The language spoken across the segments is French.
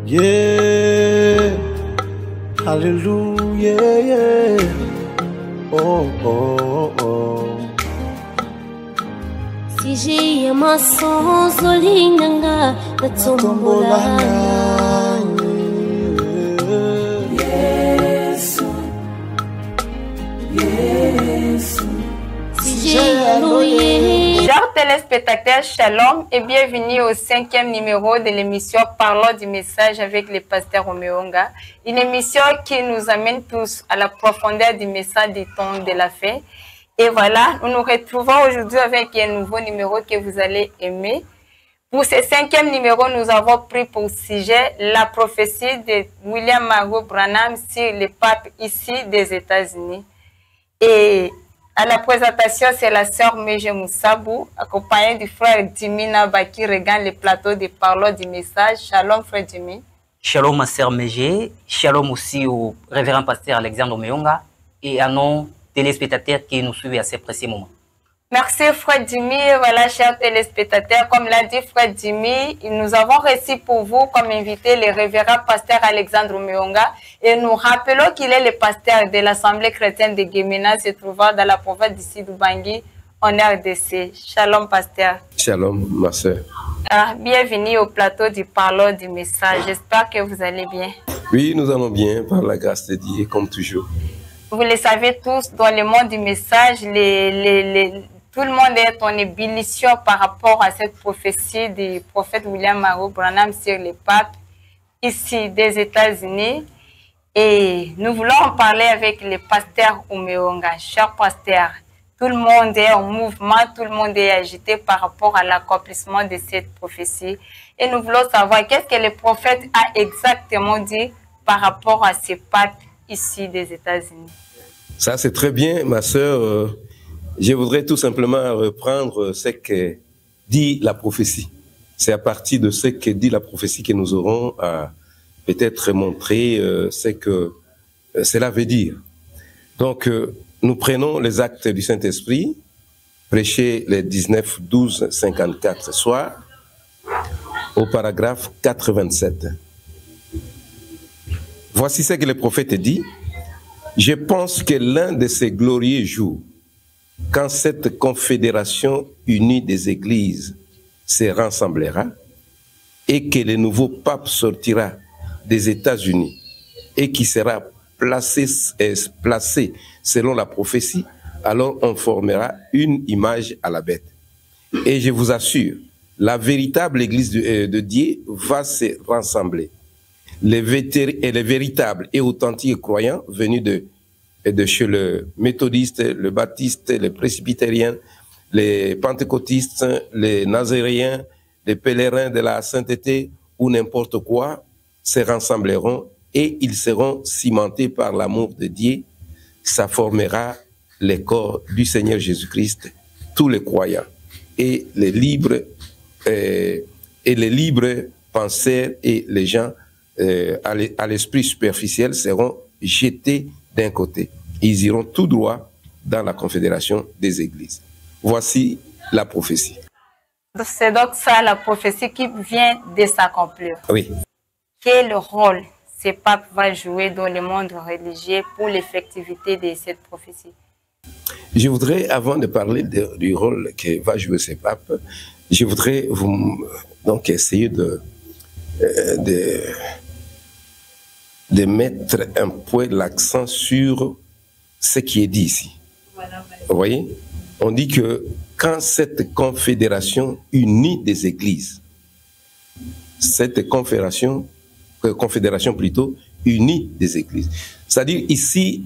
Yeah, hallelujah, yeah. Oh, oh, oh. Si j'ai ma sans olinganga, la tombolanga. Yes, yes. Si j'ai loué. Chers téléspectateurs, shalom et bienvenue au 5e numéro de l'émission Parlons du message avec le pasteur Omeonga. Une émission qui nous amène tous à la profondeur du message du temps de la fin. Et voilà, nous nous retrouvons aujourd'hui avec un nouveau numéro que vous allez aimer. Pour ce 5e numéro, nous avons pris pour sujet la prophétie de William Margot Branham sur le pape ici des États-Unis. Et à la présentation, c'est la sœur Meje Moussabou, accompagnée du frère Jimmy Naba qui regagne le plateau de Parlons du message. Shalom, frère Jimmy. Shalom, ma sœur Meje. Shalom aussi au révérend pasteur Alexandre Omeonga et à nos téléspectateurs qui nous suivent à ces précis moments. Merci, frère Jimmy. Voilà, chers téléspectateurs, comme l'a dit frère Jimmy, nous avons reçu pour vous comme invité le révérend pasteur Alexandre Omeonga et nous rappelons qu'il est le pasteur de l'Assemblée chrétienne de Gemena, se trouvant dans la province d'ici d'Ubangi, en RDC. Shalom, pasteur. Shalom, ma soeur. Bienvenue au plateau du Parlons du message. J'espère que vous allez bien. Oui, nous allons bien, par la grâce de Dieu, comme toujours. Vous le savez tous, dans le monde du message, tout le monde est en ébullition par rapport à cette prophétie du prophète William Margot Branham sur le pape ici des États-Unis. Et nous voulons en parler avec le pasteur Omeonga. Cher pasteur, tout le monde est en mouvement, tout le monde est agité par rapport à l'accomplissement de cette prophétie. Et nous voulons savoir qu'est-ce que le prophète a exactement dit par rapport à ce pape ici des États-Unis. Ça, c'est très bien, ma sœur. Je voudrais tout simplement reprendre ce que dit la prophétie. C'est à partir de ce que dit la prophétie que nous aurons à peut-être montrer ce que cela veut dire. Donc, nous prenons les actes du Saint-Esprit, prêchés les 19, 12, 54 soir, au paragraphe 87. Voici ce que le prophète dit. Je pense que l'un de ces glorieux jours, quand cette confédération unie des églises se rassemblera et que le nouveau pape sortira des États-Unis et qui sera placé selon la prophétie, alors on formera une image à la bête. Et je vous assure, la véritable église de Dieu va se rassembler. Les véritables et authentiques croyants venus de chez le méthodiste, le baptiste, les presbytériens, les pentecôtistes, les nazaréens, les pèlerins de la sainteté ou n'importe quoi se rassembleront et ils seront cimentés par l'amour de Dieu. Ça formera le corps du Seigneur Jésus-Christ, tous les croyants et les libres penseurs et les gens à l'esprit superficiel seront jetés d'un côté. Ils iront tout droit dans la confédération des églises. Voici la prophétie. C'est donc ça la prophétie qui vient de s'accomplir. Oui. Quel rôle ce pape va jouer dans le monde religieux pour l'effectivité de cette prophétie? Je voudrais, avant de parler du rôle que va jouer ce pape, je voudrais donc essayer de mettre un peu l'accent sur ce qui est dit ici. Voilà. Vous voyez? On dit que quand cette confédération unie des églises, cette confédération plutôt unie des églises, c'est-à-dire ici,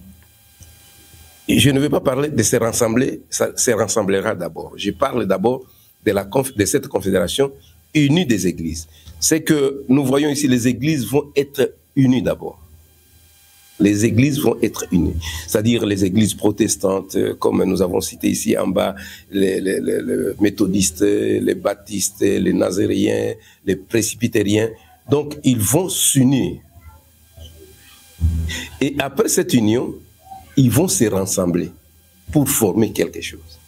je ne vais pas parler de se rassembler, ça se rassemblera d'abord. Je parle d'abord de cette confédération unie des églises. C'est que nous voyons ici, les églises vont être unies d'abord. Les églises vont être unies. C'est-à-dire les églises protestantes, comme nous avons cité ici en bas, les méthodistes, les baptistes, les nazaréens, les presbytériens. Donc, ils vont s'unir. Et après cette union, ils vont se rassembler pour former quelque chose.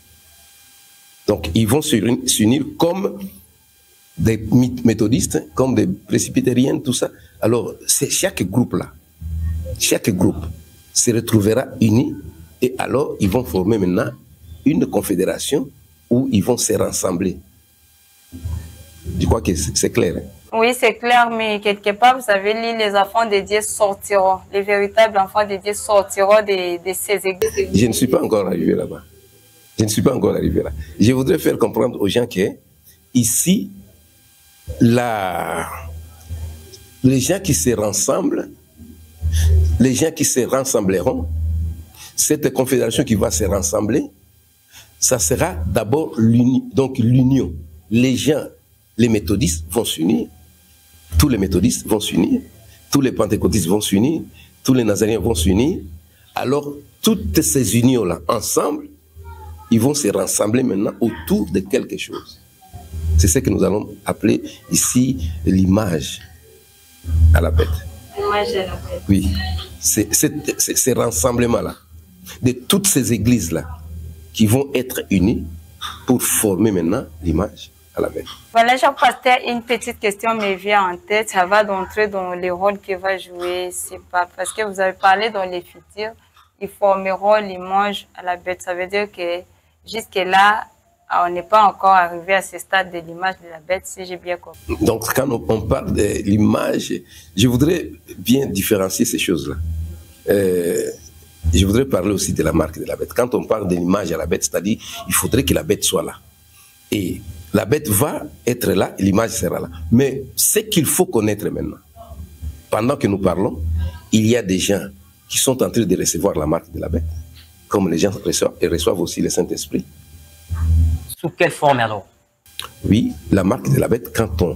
Donc, ils vont s'unir comme des méthodistes, comme des presbytériens, tout ça. Alors, c'est chaque groupe se retrouvera uni et alors ils vont former maintenant une confédération où ils vont se rassembler. Je crois que c'est clair. Hein? Oui, c'est clair, mais quelque part, vous avez dit, les enfants de Dieu sortiront, les véritables enfants de Dieu sortiront de ces églises. Je ne suis pas encore arrivé là-bas. Je ne suis pas encore arrivé là. Je voudrais faire comprendre aux gens que ici, les gens qui se rassemblent, les gens qui se rassembleront, cette confédération qui va se rassembler, ça sera d'abord l'union. Les gens, les méthodistes vont s'unir, tous les méthodistes vont s'unir, tous les pentecôtistes vont s'unir, tous les nazaréens vont s'unir. Alors, toutes ces unions-là, ensemble, ils vont se rassembler maintenant autour de quelque chose. C'est ce que nous allons appeler ici l'image à la bête. L'image à la bête. Oui, c'est ces rassemblements-là, de toutes ces églises-là, qui vont être unies pour former maintenant l'image à la bête. Voilà, cher pasteur, une petite question me vient en tête. Ça va d'entrer dans le rôle que va jouer ces papes. Parce que vous avez parlé dans les futurs, ils formeront l'image à la bête. Ça veut dire que jusque-là, on n'est pas encore arrivé à ce stade de l'image de la bête, si j'ai bien compris. Donc, quand on parle de l'image, je voudrais bien différencier ces choses-là. Je voudrais parler aussi de la marque de la bête. Quand on parle de l'image à la bête, c'est-à-dire il faudrait que la bête soit là. Et la bête va être là, et l'image sera là. Mais ce qu'il faut connaître maintenant, pendant que nous parlons, il y a des gens qui sont en train de recevoir la marque de la bête, comme les gens reçoivent aussi le Saint-Esprit. Sous quelle forme alors? Oui, la marque de la bête, quand on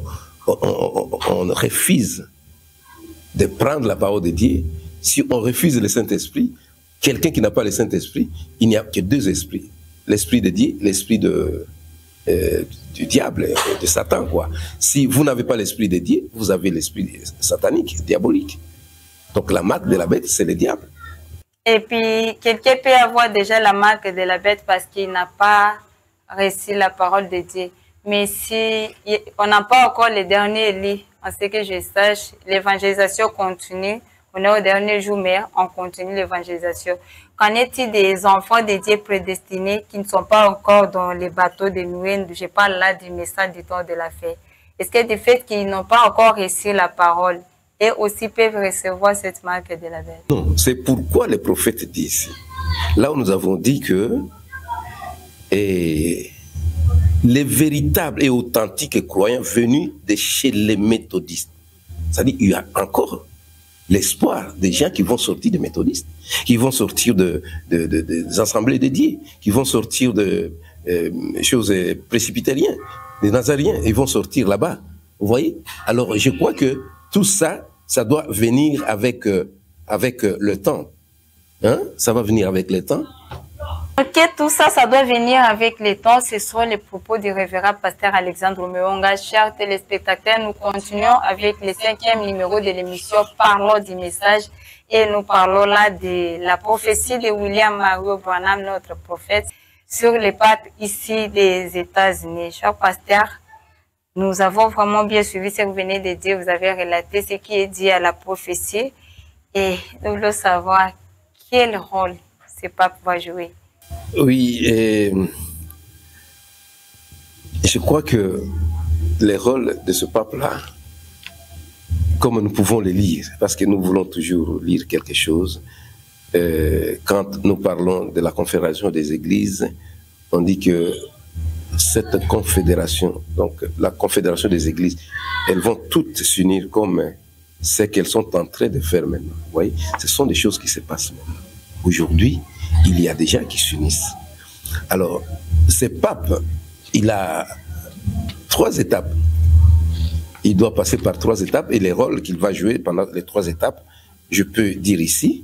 refuse de prendre la parole de Dieu, si on refuse le Saint-Esprit, quelqu'un qui n'a pas le Saint-Esprit, il n'y a que deux esprits. L'esprit de Dieu, l'esprit du diable, de Satan, quoi. Si vous n'avez pas l'esprit de Dieu, vous avez l'esprit satanique, diabolique. Donc la marque de la bête, c'est le diable. Et puis, quelqu'un peut avoir déjà la marque de la bête parce qu'il n'a pas reçu la parole de Dieu. Mais si on n'a pas encore les derniers livres, en ce que je sache, l'évangélisation continue. On est au dernier jour, mais on continue l'évangélisation. Qu'en est-il des enfants de Dieu prédestinés qui ne sont pas encore dans les bateaux de Noé? Je parle là du message du temps de la fête. Est-ce que du fait qu'ils n'ont pas encore reçu la parole, et aussi peuvent recevoir cette marque de la bête? Non, c'est pourquoi les prophètes disent. Là où nous avons dit que les véritables et authentiques croyants venus de chez les méthodistes, c'est-à-dire il y a encore l'espoir des gens qui vont sortir des méthodistes, qui vont sortir des assemblées de Dieu, qui vont sortir de choses presbytériennes, des nazaréens, ils vont sortir là-bas. Vous voyez? Alors je crois que tout ça, ça doit venir avec le temps. Hein? Ça va venir avec le temps. Ok, tout ça, ça doit venir avec le temps. Ce sont les propos du révérend pasteur Alexandre Omeonga. Chers téléspectateurs, nous continuons avec le 5e numéro de l'émission Parlons du message. Et nous parlons là de la prophétie de William Mario Branham, notre prophète, sur les papes ici des États-Unis. Cher pasteur, nous avons vraiment bien suivi ce que vous venez de dire. Vous avez relaté ce qui est dit à la prophétie. Et nous voulons savoir quel rôle ce pape va jouer. Oui, je crois que les rôles de ce pape-là, comme nous pouvons les lire, parce que nous voulons toujours lire quelque chose, quand nous parlons de la confédération des églises, on dit que cette confédération, donc la confédération des églises, elles vont toutes s'unir comme ce qu'elles sont en train de faire maintenant. Vous voyez, ce sont des choses qui se passent maintenant. Aujourd'hui, il y a des gens qui s'unissent. Alors, ce pape, il a 3 étapes. Il doit passer par 3 étapes et les rôles qu'il va jouer pendant les 3 étapes, je peux dire ici.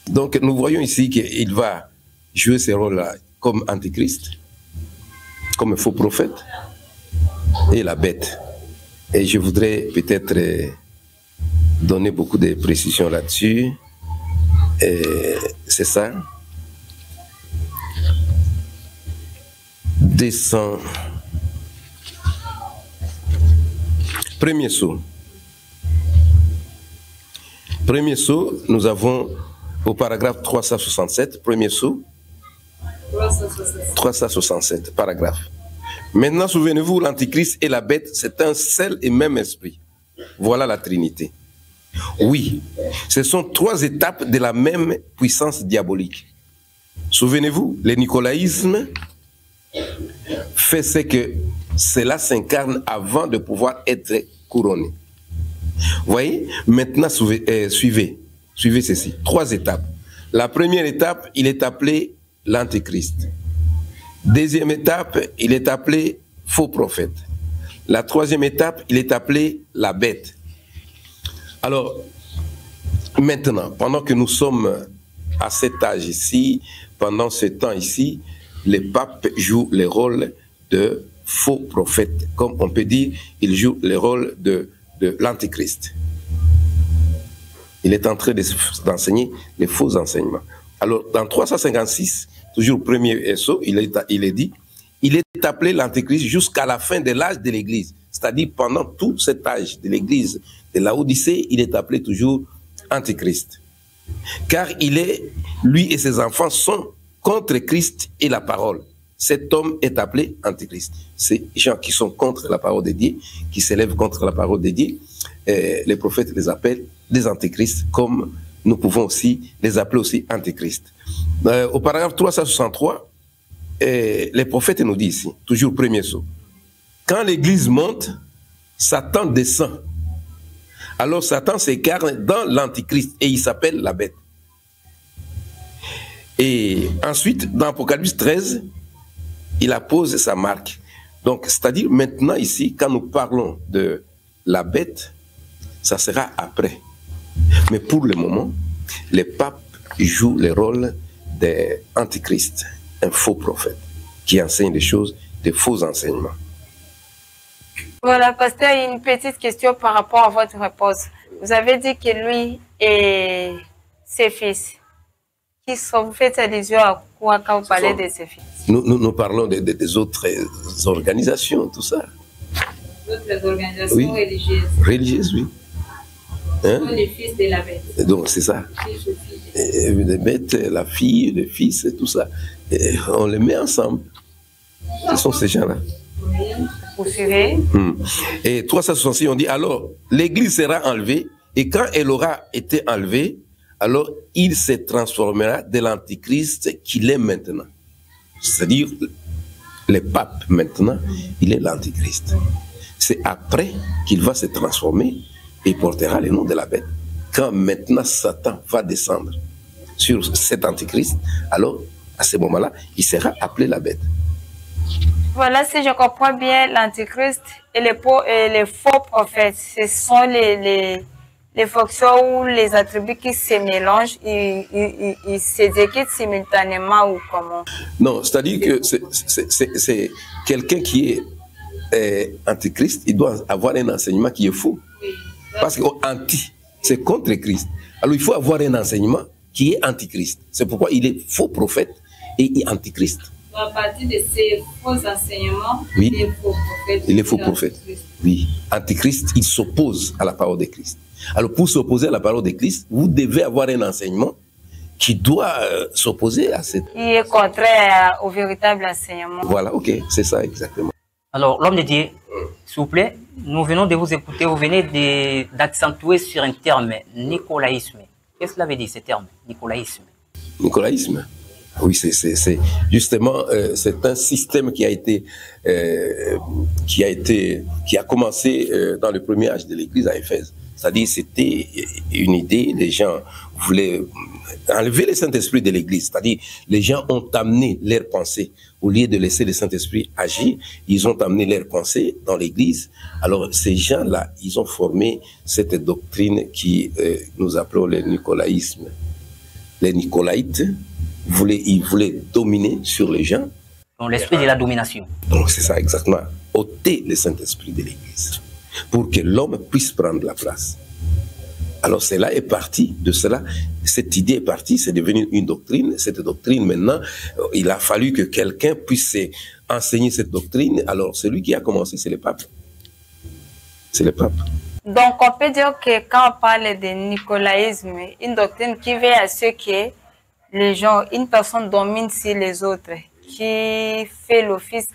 Donc, nous voyons ici qu'il va jouer ces rôles-là comme antichrist, comme un faux prophète et la bête. Et je voudrais peut-être donner beaucoup de précisions là-dessus. C'est ça. 200. Premier saut. Premier saut, nous avons au paragraphe 367, premier saut, 367, paragraphe. Maintenant, souvenez-vous, l'Antichrist et la bête, c'est un seul et même esprit. Voilà la Trinité. Oui, ce sont trois étapes de la même puissance diabolique. Souvenez-vous, le nicolaïsme fait ce que cela s'incarne avant de pouvoir être couronné. Voyez, maintenant suivez ceci. Trois étapes. La première étape, il est appelé l'Antéchrist. Deuxième étape, il est appelé faux prophète. La troisième étape, il est appelé la bête. Alors, maintenant, pendant que nous sommes à cet âge ici, pendant ce temps ici, les papes jouent le rôle de faux prophètes. Comme on peut dire, ils jouent le rôle de l'Antéchrist. Il est en train d'enseigner les faux enseignements. Alors, dans 356, toujours premier saut, il est dit, il est appelé l'Antéchrist jusqu'à la fin de l'âge de l'Église. C'est-à-dire, pendant tout cet âge de l'Église de la Odyssée, il est appelé toujours Antéchrist. Car lui et ses enfants sont contre Christ et la parole. Cet homme est appelé Antéchrist. Ces gens qui sont contre la parole de Dieu, qui s'élèvent contre la parole de Dieu, les prophètes les appellent des antéchrists, comme nous pouvons aussi les appeler aussi antéchrists. Au paragraphe 363, les prophètes nous disent ici, toujours premier saut, quand l'Église monte, Satan descend. Alors Satan s'incarne dans l'antéchrist et il s'appelle la bête. Et ensuite, dans Apocalypse 13, il appose sa marque. Donc, c'est-à-dire maintenant ici, quand nous parlons de la bête, ça sera après. Mais pour le moment, les papes jouent le rôle des antichrists, un faux prophète qui enseigne des choses, des faux enseignements. Voilà, pasteur, une petite question par rapport à votre réponse. Vous avez dit que lui et ses fils, qui sont, vous faites allusion à quoi quand vous parlez de ses fils? Nous parlons des autres organisations, tout ça. D'autres organisations oui. Religieuses. Religieuses, oui. Hein? Les fils de la bête. Donc c'est ça. Les bêtes, la fille, le fils, tout ça. Et on les met ensemble. Ce sont ces gens-là. Vous suivez? Et 366, on dit alors, l'Église sera enlevée, et quand elle aura été enlevée, alors il se transformera de l'Antichrist qu'il est maintenant. C'est-à-dire, le pape maintenant, il est l'Antichrist. C'est après qu'il va se transformer et portera le nom de la bête. Quand maintenant Satan va descendre sur cet Antichrist, alors à ce moment-là, il sera appelé la bête. Voilà, si je comprends bien, l'Antichrist et les faux prophètes, ce sont les fonctions ou les attributs qui se mélangent, ils s'exécutent simultanément ou comment? Non, c'est-à-dire que c'est quelqu'un qui est antichrist, il doit avoir un enseignement qui est faux. Parce que anti, c'est contre Christ. Alors il faut avoir un enseignement qui est antichrist. C'est pourquoi il est faux prophète et antichrist. À partir de ces faux enseignements, oui. Il est faux prophète. Oui. Antichrist, il s'oppose à la parole de Christ. Alors pour s'opposer à la parole de Christ, vous devez avoir un enseignement qui doit s'opposer à cette... Il est contraire au véritable enseignement. Voilà, ok, c'est ça exactement. Alors, l'homme de Dieu, s'il vous plaît, nous venons de vous écouter, vous venez d'accentuer sur un terme, nicolaïsme. Qu'est-ce que cela veut dire, ce terme, nicolaïsme? Nicolaïsme? Oui, c'est justement, c'est un système qui a commencé dans le premier âge de l'Église à Éphèse. C'est-à-dire, c'était une idée, les gens voulaient enlever le Saint-Esprit de l'Église. C'est-à-dire, les gens ont amené leurs pensées. Au lieu de laisser le Saint-Esprit agir, ils ont amené leurs pensées dans l'Église. Alors, ces gens-là, ils ont formé cette doctrine qui nous appelons le nicolaïsme. Les nicolaïtes, ils voulaient dominer sur les gens. Donc, l'esprit de la domination. Donc, c'est ça, exactement. Ôter le Saint-Esprit de l'Église pour que l'homme puisse prendre la place. Alors cela est parti de cela, cette idée est partie, c'est devenu une doctrine. Cette doctrine maintenant, il a fallu que quelqu'un puisse enseigner cette doctrine. Alors celui qui a commencé, c'est le pape. c'est le pape. Donc, on peut dire que quand on parle de nicolaïsme, une doctrine qui veut à ce que les gens, une personne domine sur les autres, qui fait l'office,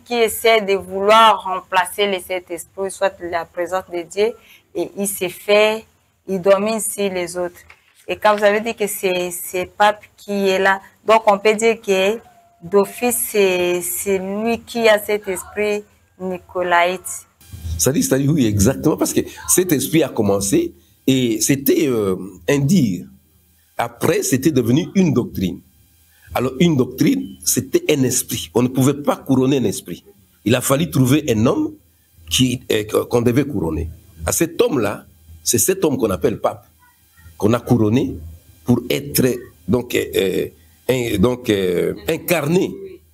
qui essaie de vouloir remplacer le Saint-Esprit, soit la présence de Dieu, et il se fait, il domine sur les autres. Et quand vous avez dit que c'est pape qui est là, donc on peut dire que d'office, c'est lui qui a cet esprit nicolaïte. C'est-à-dire, oui, exactement, parce que cet esprit a commencé et c'était un dire. Après, c'était devenu une doctrine. Alors, une doctrine, c'était un esprit. On ne pouvait pas couronner un esprit. Il a fallu trouver un homme qu'on devait couronner. À cet homme-là, c'est cet homme qu'on appelle pape, qu'on a couronné pour être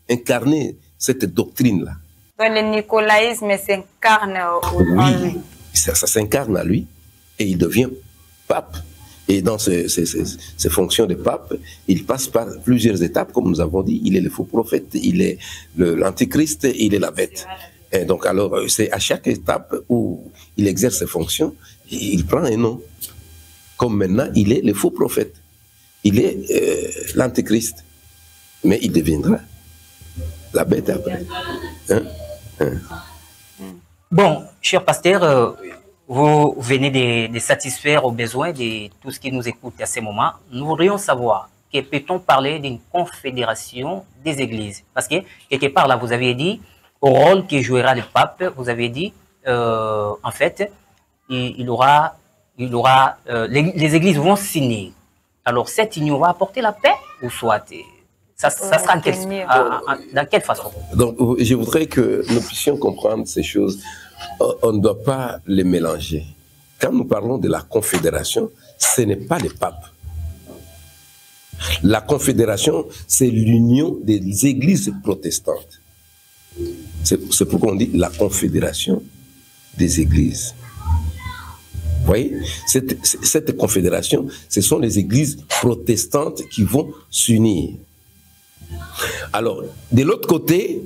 incarner cette doctrine-là. Donc, le nicolaïsme s'incarne en lui. Ça s'incarne à lui et il devient pape. Et dans ses fonctions de pape, il passe par plusieurs étapes, comme nous avons dit. Il est le faux prophète, il est l'antichrist, il est la bête. Et donc, alors, c'est à chaque étape où il exerce ses fonctions, il prend un nom. Comme maintenant, il est le faux prophète. Il est l'antichrist. Mais il deviendra la bête après. Bon, cher pasteur, vous venez de satisfaire aux besoins de tous ceux qui nous écoutent à ce moment. Nous voudrions savoir, que peut-on parler d'une confédération des églises? Parce que, quelque part, là, vous avez dit, au rôle que jouera le pape, vous avez dit, en fait, les églises vont s'unir. Alors, cette union va apporter la paix ou soit ça sera dans quelle façon? Donc, je voudrais que nous puissions comprendre ces choses. On ne doit pas les mélanger. Quand nous parlons de la confédération, ce n'est pas le pape. La confédération, c'est l'union des églises protestantes. C'est pourquoi on dit la confédération des églises. Vous voyez, cette confédération, ce sont les églises protestantes qui vont s'unir. Alors, de l'autre côté,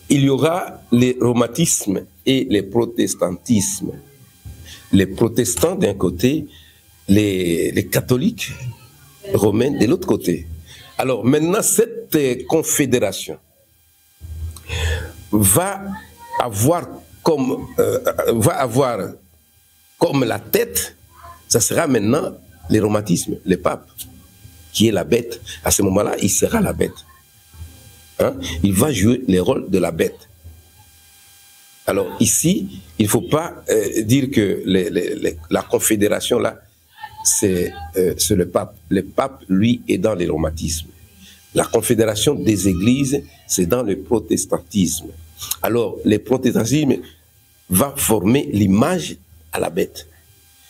il y aura les romatismes et les protestantismes. Les protestants d'un côté, les catholiques romains de l'autre côté. Alors maintenant, cette confédération va avoir comme la tête, ça sera maintenant les romatismes, le pape, qui est la bête. À ce moment-là, il sera la bête. Hein? Il va jouer le rôle de la bête. Alors ici, il ne faut pas dire que la confédération là, c'est le pape. Le pape, lui, est dans les romatismes. La confédération des églises, c'est dans le protestantisme. Alors, le protestantisme va former l'image à la bête.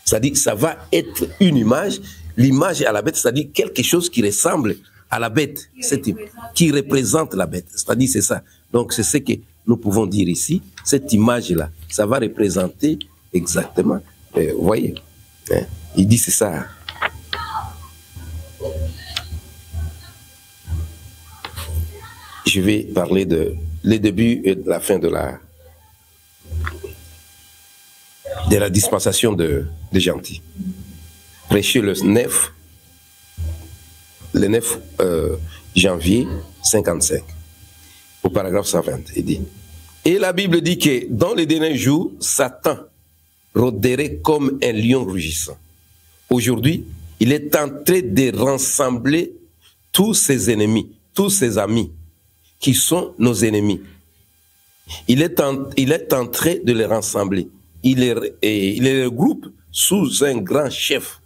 C'est-à-dire que ça va être une image, l'image à la bête, c'est-à-dire quelque chose qui ressemble à la bête, qui représente la bête. C'est-à-dire c'est ça. Donc c'est ce que nous pouvons dire ici. Cette image-là, ça va représenter exactement. Vous voyez, hein? Il dit c'est ça. Je vais parler de le début et de la fin de la dispensation de Gentil. Prêché le 9 janvier 55, au paragraphe 120, il dit. Et la Bible dit que dans les derniers jours, Satan rôderait comme un lion rugissant. Aujourd'hui, il est en train de rassembler tous ses ennemis, tous ses amis, qui sont nos ennemis. Il est en train de les rassembler. Il les regroupe sous un grand chef.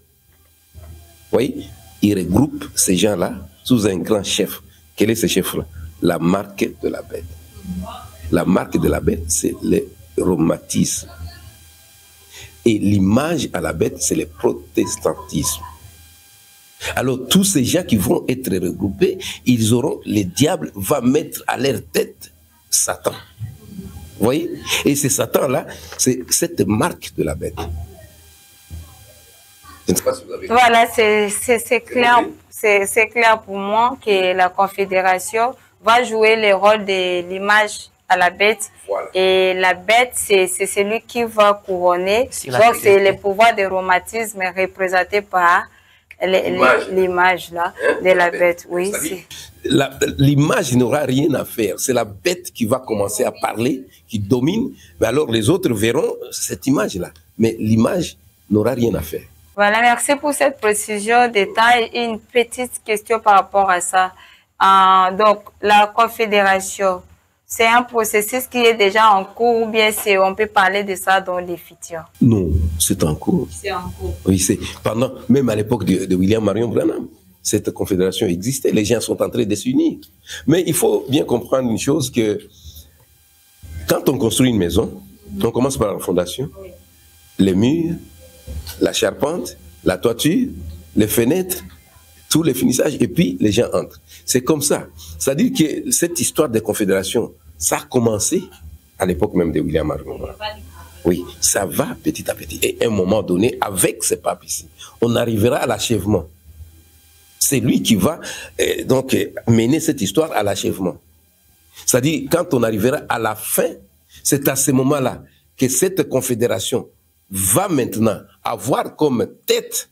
Vous voyez, il regroupe ces gens-là sous un grand chef. Quel est ce chef-là? La marque de la bête. La marque de la bête, c'est le romatisme. Et l'image à la bête, c'est le protestantisme. Alors, tous ces gens qui vont être regroupés, le diable va mettre à leur tête Satan. Vous voyez? Et c'est Satan-là, c'est cette marque de la bête. Je ne sais pas si vous avez... Voilà, c'est clair. C'est clair pour moi que la confédération va jouer le rôle de l'image à la bête. Voilà. Et la bête, c'est celui qui va couronner. Donc, c'est le pouvoir de rhumatisme représenté par l'image là de la bête. Oui, l'image n'aura rien à faire. C'est la bête qui va commencer à parler, qui domine. Mais alors les autres verront cette image-là. Mais l'image n'aura rien à faire. Voilà, merci pour cette précision, détail. Une petite question par rapport à ça. Donc, la confédération, c'est un processus qui est déjà en cours ou bien on peut parler de ça dans les futurs? Non, c'est en cours. C'est en cours. Oui, c'est pendant, même à l'époque de William Marion Branham, cette confédération existait. Les gens sont en train de s'unir. Mais il faut bien comprendre une chose, que quand on construit une maison, on commence par la fondation, les murs, la charpente, la toiture, les fenêtres, tous les finissages, et puis les gens entrent. C'est comme ça. C'est-à-dire que cette histoire de confédération, ça a commencé à l'époque même de William Marion. Oui, ça va petit à petit. Et à un moment donné, avec ces papes ici, on arrivera à l'achèvement. C'est lui qui va donc mener cette histoire à l'achèvement. C'est-à-dire, quand on arrivera à la fin, c'est à ce moment-là que cette confédération va maintenant avoir comme tête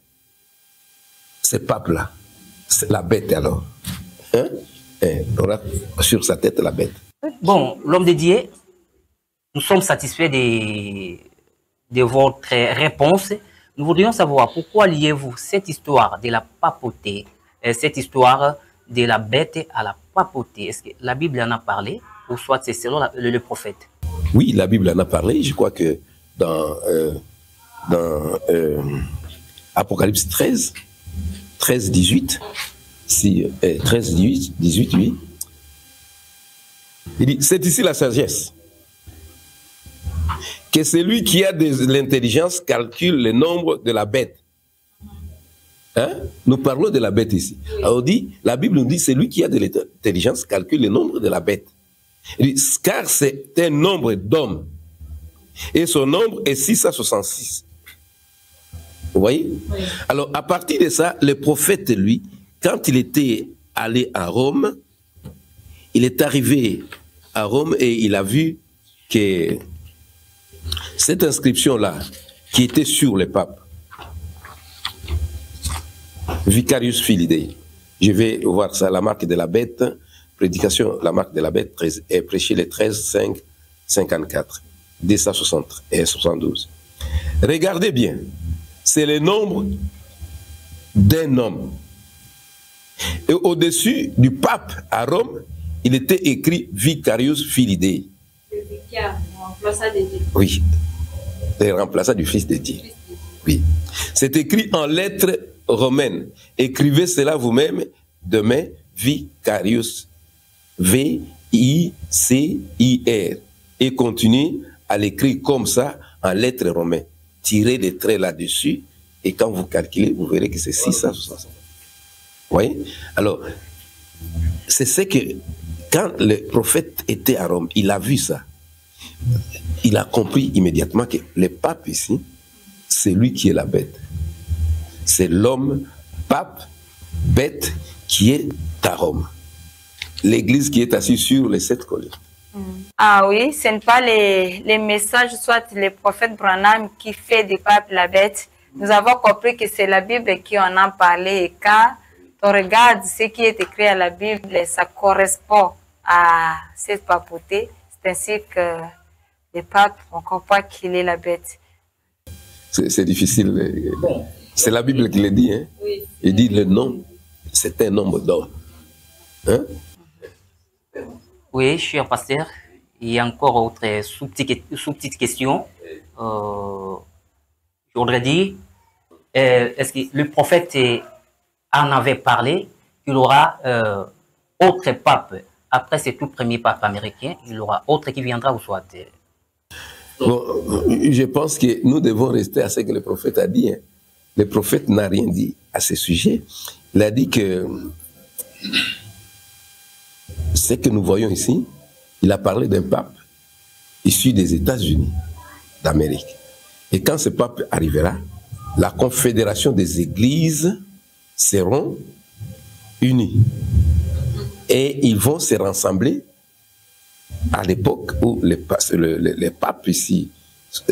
ces papes-là. C'est la bête alors. Hein? On aura sur sa tête la bête. Bon, l'homme de Dieu, nous sommes satisfaits de votre réponse. Nous voudrions savoir pourquoi liez-vous cette histoire de la papauté, cette histoire de la bête à la papauté. Est-ce que la Bible en a parlé ou soit c'est selon le prophète? Oui, la Bible en a parlé. Je crois que dans Apocalypse 13, 18, 18, oui. Il dit, c'est ici la sagesse. Que celui qui a de l'intelligence calcule le nombre de la bête. Hein? Nous parlons de la bête ici. Alors on dit, la Bible nous dit, celui qui a de l'intelligence calcule le nombre de la bête. Il dit, car c'est un nombre d'hommes. Et son nombre est 666. Vous voyez? Oui. Alors, à partir de ça, le prophète, lui, quand il était allé à Rome, il est arrivé à Rome et il a vu que cette inscription-là, qui était sur les papes, Vicarius Filii, je vais voir ça, la marque de la bête, prédication, la marque de la bête, est prêchée le 13/5/54, 260 et 72. Regardez bien, c'est le nombre d'un homme. Et au-dessus du pape à Rome, il était écrit Vicarius Filii. Le vicaire, remplaçant de Dieu. Oui, le remplaçant du Fils de Dieu. Oui. C'est écrit en lettres romaines. Écrivez cela vous-même demain, Vicarius. V-I-C-I-R. Et continuez à l'écrire comme ça en lettres romaines. Tirez des traits là-dessus et quand vous calculez, vous verrez que c'est 660. Vous voyez? Alors, c'est ce que, quand le prophète était à Rome, il a vu ça. Il a compris immédiatement que le pape ici, c'est lui qui est la bête. C'est l'homme, pape, bête, qui est à Rome. L'église qui est assise sur les 7 collines. Ah oui, ce n'est pas les messages, soit le prophète Branham qui fait des papes la bête. Nous avons compris que c'est la Bible qui en a parlé. Et quand on regarde ce qui est écrit à la Bible, ça correspond à cette papauté. C'est ainsi que les papes ne comprennent pas qu'il est la bête. C'est difficile. C'est la Bible qui le dit. Hein? Oui. Il dit le nom, c'est un nombre d'hommes. Hein? Oui, cher pasteur, il y a encore autre sous-petite question. Je voudrais dire, est-ce que le prophète en avait parlé qu'il aura autre pape après ce tout premier pape américain, il y aura autre qui viendra ou soit. Bon, je pense que nous devons rester à ce que le prophète a dit. Hein. Le prophète n'a rien dit à ce sujet. Il a dit que ce que nous voyons ici, il a parlé d'un pape issu des États-Unis d'Amérique. Et quand ce pape arrivera, la confédération des églises seront unies. Et ils vont se rassembler à l'époque où les papes ici,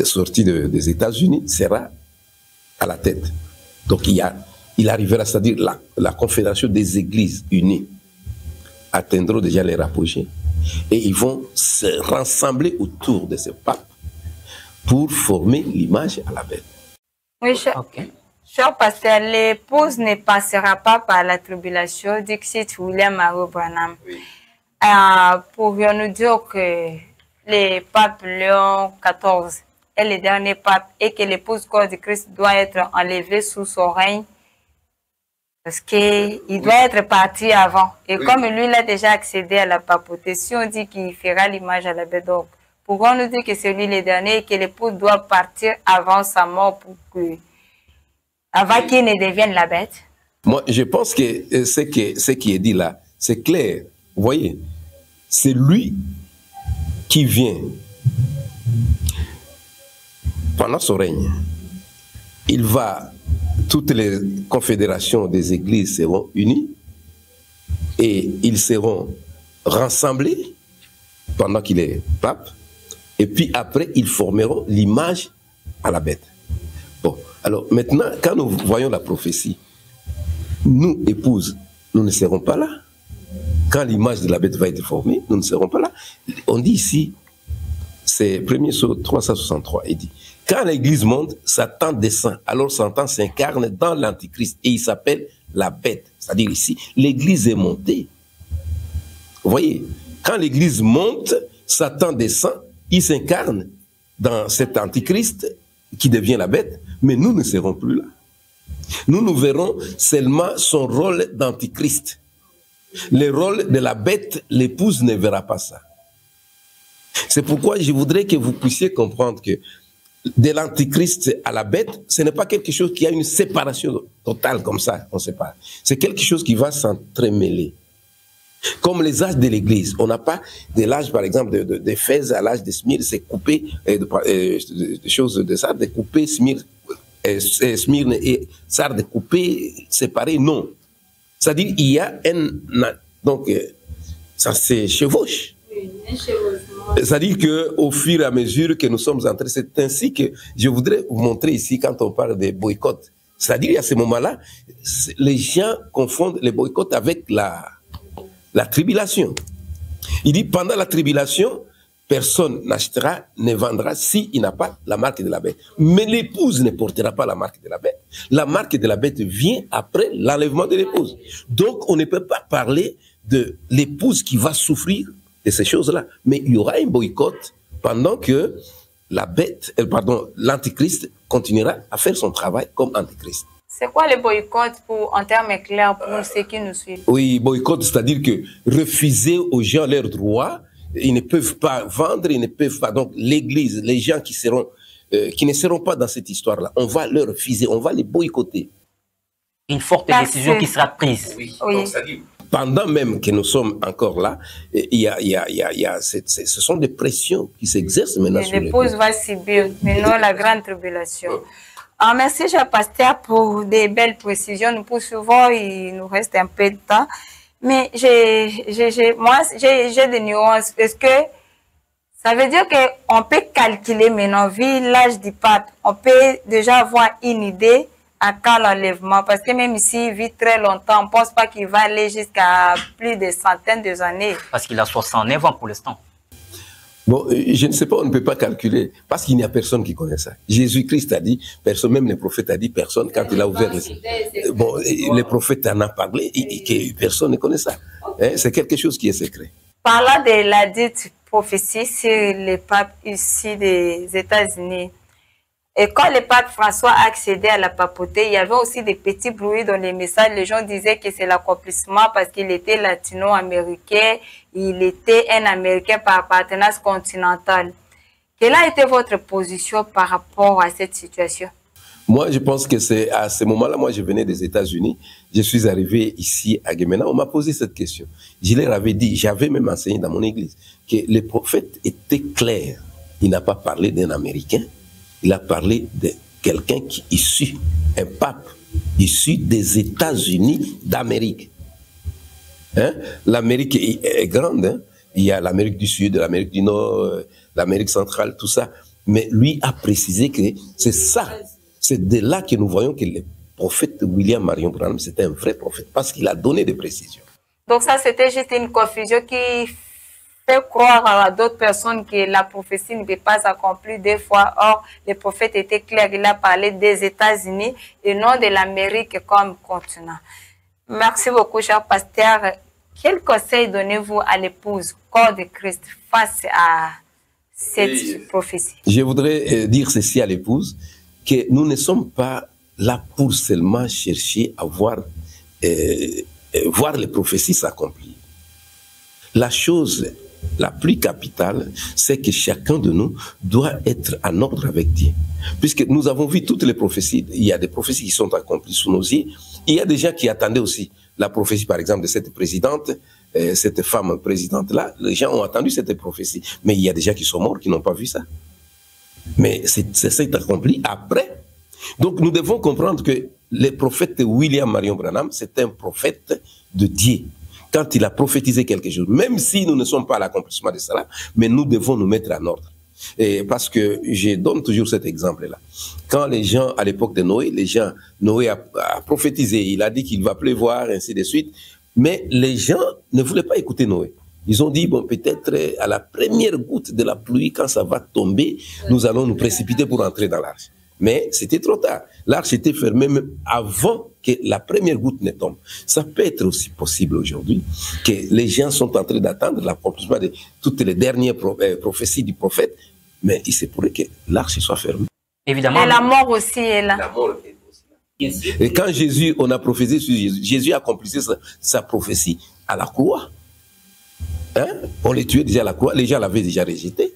sortis des États-Unis, sera à la tête. Donc il arrivera, c'est-à-dire la confédération des églises unies atteindront déjà leur apogée et ils vont se rassembler autour de ce pape pour former l'image à la bête. Oui, cher pasteur, l'épouse ne passera pas par la tribulation, dixit William Mario Branham. Oui. Pourrions-nous dire que le pape Léon XIV est le dernier pape et que l'épouse corps de Christ doit être enlevée sous son règne parce qu'il doit être parti avant. Et comme lui, il a déjà accédé à la papauté, si on dit qu'il fera l'image à la bête d'or, pourquoi nous dire que c'est lui le dernier et que l'épouse doit partir avant sa mort pour que, avant qu'il ne devienne la bête? Moi, je pense que ce qui est dit là, c'est clair. Vous voyez, c'est lui qui vient pendant son règne. Toutes les confédérations des églises seront unies et ils seront rassemblés pendant qu'il est pape. Et puis après, ils formeront l'image à la bête. Bon, alors maintenant, quand nous voyons la prophétie, nous, épouses, nous ne serons pas là. Quand l'image de la bête va être formée, nous ne serons pas là. On dit ici, c'est 1er sur 363, il dit, quand l'église monte, Satan descend. Alors Satan s'incarne dans l'antichrist et il s'appelle la bête. C'est-à-dire ici, l'église est montée. Vous voyez, quand l'église monte, Satan descend, il s'incarne dans cet antichrist qui devient la bête, mais nous ne serons plus là. Nous verrons seulement son rôle d'antichrist. Le rôle de la bête, l'épouse ne verra pas ça. C'est pourquoi je voudrais que vous puissiez comprendre que de l'antichrist à la bête, ce n'est pas quelque chose qui a une séparation totale comme ça, on ne sait pas. C'est quelque chose qui va s'entremêler. Comme les âges de l'église, on n'a pas de l'âge, par exemple, d'Éphèse à l'âge de Smyrne, c'est coupé, des choses de ça, de couper Smyrne et Sardes de couper, séparer, non. C'est-à-dire il y a donc ça se chevauche. C'est-à-dire qu'au fur et à mesure que nous sommes entrés, c'est ainsi que je voudrais vous montrer ici quand on parle des boycotts. C'est-à-dire à ce moment-là, les gens confondent les boycotts avec la tribulation. Il dit pendant la tribulation, personne n'achètera, ne vendra s'il n'a pas la marque de la bête. Mais l'épouse ne portera pas la marque de la bête. La marque de la bête vient après l'enlèvement de l'épouse. Donc on ne peut pas parler de l'épouse qui va souffrir de ces choses-là. Mais il y aura un boycott pendant que l'antichrist continuera à faire son travail comme antichrist. C'est quoi le boycott en termes clairs pour ceux qui nous suivent? Oui, boycott, c'est-à-dire que refuser aux gens leurs droits, ils ne peuvent pas vendre, ils ne peuvent pas. Donc l'église, les gens qui ne seront pas dans cette histoire-là, on va leur refuser, on va les boycotter. Une forte décision qui sera prise. Oui. Donc, c'est-à-dire, pendant même que nous sommes encore là, ce sont des pressions qui s'exercent maintenant sur l'épouse va subir maintenant la grande tribulation. Merci, cher pasteur, pour des belles précisions. Nous poursuivons, il nous reste un peu de temps. Mais moi, j'ai des nuances. Est-ce que ça veut dire qu'on peut calculer maintenant, vu l'âge du pape, on peut déjà avoir une idée à quand l'enlèvement? Parce que même s'il vit très longtemps, on ne pense pas qu'il va aller jusqu'à plus de centaines d'années. Parce qu'il a 69 ans pour l'instant. Bon, je ne sais pas, on ne peut pas calculer, parce qu'il n'y a personne qui connaît ça. Jésus-Christ a dit, personne, même les prophètes a dit, personne, quand il a ouvert les... Bon, les prophètes en ont parlé, et que personne ne connaît ça. Hein, c'est quelque chose qui est secret. Parlant de la dite prophétie sur les papes ici des États-Unis, et quand le pape François a accédé à la papauté, il y avait aussi des petits bruits dans les messages. Les gens disaient que c'est l'accomplissement parce qu'il était latino-américain, il était un Américain par appartenance continentale. Quelle a été votre position par rapport à cette situation? Moi, je pense que c'est à ce moment-là, moi je venais des États-Unis, je suis arrivé ici à Guémena, on m'a posé cette question. Je leur avais dit, j'avais même enseigné dans mon église, que le prophète était clair. Il n'a pas parlé d'un Américain. Il a parlé de quelqu'un qui est issu, un pape, issu des États-Unis d'Amérique. Hein? L'Amérique est grande, hein? Il y a l'Amérique du Sud, l'Amérique du Nord, l'Amérique centrale, tout ça. Mais lui a précisé que c'est ça, c'est de là que nous voyons que le prophète William Marion Branham, c'était un vrai prophète, parce qu'il a donné des précisions. Donc ça, c'était juste une confusion qui fait croire à d'autres personnes que la prophétie ne peut pas s'accomplir des fois. Or, le prophète était clair, il a parlé des États-Unis et non de l'Amérique comme continent. Merci beaucoup, cher pasteur. Quel conseil donnez-vous à l'épouse, corps de Christ, face à cette prophétie? Je voudrais dire ceci à l'épouse, que nous ne sommes pas là pour seulement chercher à voir les prophéties s'accomplir. La chose la plus capitale, c'est que chacun de nous doit être en ordre avec Dieu. Puisque nous avons vu toutes les prophéties, il y a des prophéties qui sont accomplies sous nos yeux, il y a des gens qui attendaient aussi la prophétie, par exemple, de cette présidente, cette femme présidente-là, les gens ont attendu cette prophétie. Mais il y a des gens qui sont morts, qui n'ont pas vu ça. Mais c'est accompli après. Donc nous devons comprendre que le prophète William Marion Branham, c'est un prophète de Dieu. Quand il a prophétisé quelque chose, même si nous ne sommes pas à l'accomplissement de cela, mais nous devons nous mettre en ordre. Et parce que je donne toujours cet exemple-là. Quand les gens, à l'époque de Noé, Noé a prophétisé, il a dit qu'il va pleuvoir, ainsi de suite, mais les gens ne voulaient pas écouter Noé. Ils ont dit, bon, peut-être à la première goutte de la pluie, quand ça va tomber, nous allons nous précipiter pour entrer dans l'arche. Mais c'était trop tard. L'arche était fermée même avant que la première goutte ne tombe. Ça peut être aussi possible aujourd'hui que les gens sont en train d'attendre l'accomplissement de toutes les dernières prophéties du prophète, mais il se pourrait que l'arche soit fermée. Évidemment. Et la mort aussi est là. La mort est aussi là. Et quand Jésus, on a prophétisé sur Jésus, Jésus accomplissait sa prophétie à la croix. Hein? On les tuait déjà à la croix, les gens l'avaient déjà rejeté.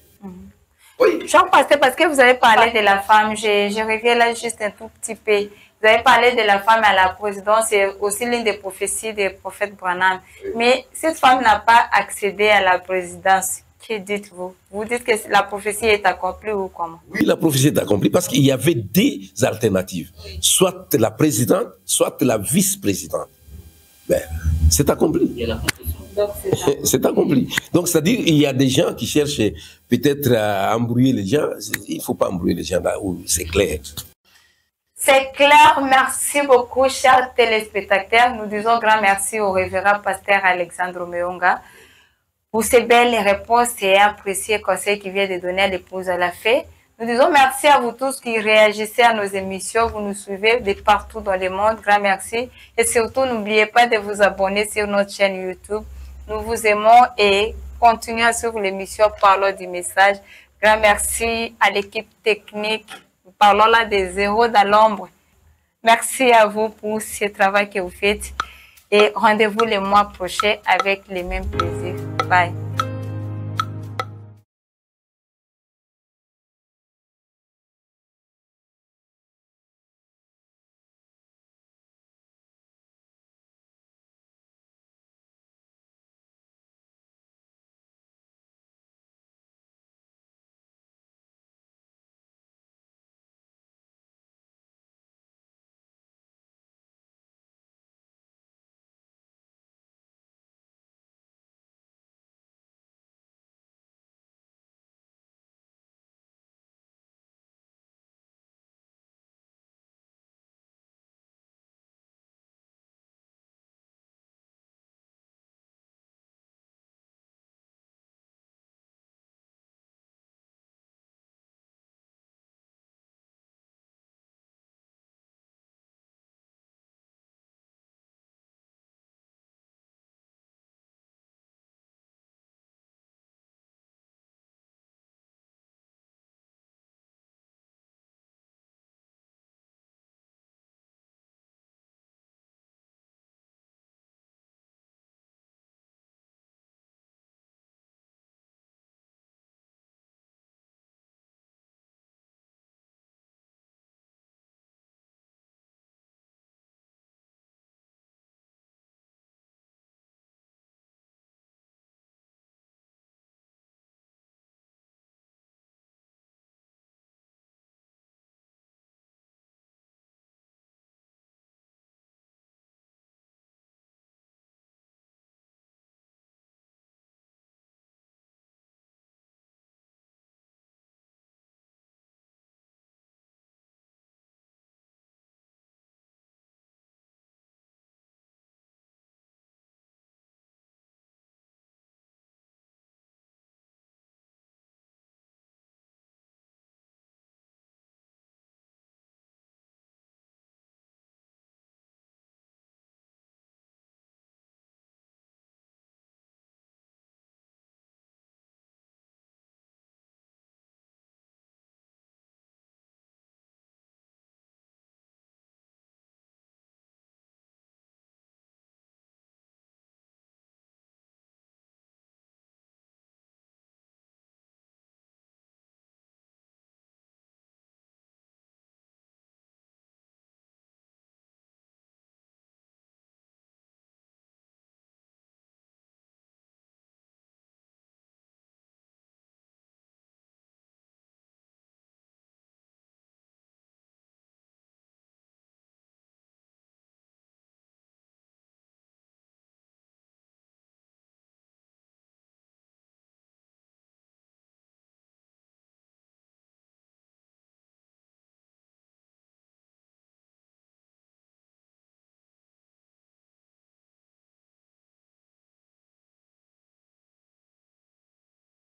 Oui. Jean Pasteur, parce que vous avez parlé de la femme, je reviens là juste un tout petit peu. Vous avez parlé de la femme à la présidence, c'est aussi l'une des prophéties des prophètes Branham. Oui. Mais cette femme n'a pas accédé à la présidence. Que dites-vous? Vous dites que la prophétie est accomplie ou comment? Oui, la prophétie est accomplie parce qu'il y avait des alternatives. Soit la présidente, soit la vice-présidente. Ben, c'est accompli. C'est accompli. Donc, c'est-à-dire il y a des gens qui cherchent peut-être à embrouiller les gens. Il ne faut pas embrouiller les gens là où c'est clair. C'est clair. Merci beaucoup, chers téléspectateurs. Nous disons grand merci au révérend pasteur Alexandre Meonga pour ces belles réponses et appréciés conseils qu'il vient de donner à l'épouse à la fée. Nous disons merci à vous tous qui réagissez à nos émissions. Vous nous suivez de partout dans le monde. Grand merci. Et surtout, n'oubliez pas de vous abonner sur notre chaîne YouTube. Nous vous aimons et continuez à suivre l'émission Parlons du message. Grand merci à l'équipe technique. Nous parlons là des zéros dans l'ombre. Merci à vous pour ce travail que vous faites. Et rendez-vous le mois prochain avec les mêmes plaisirs. Bye.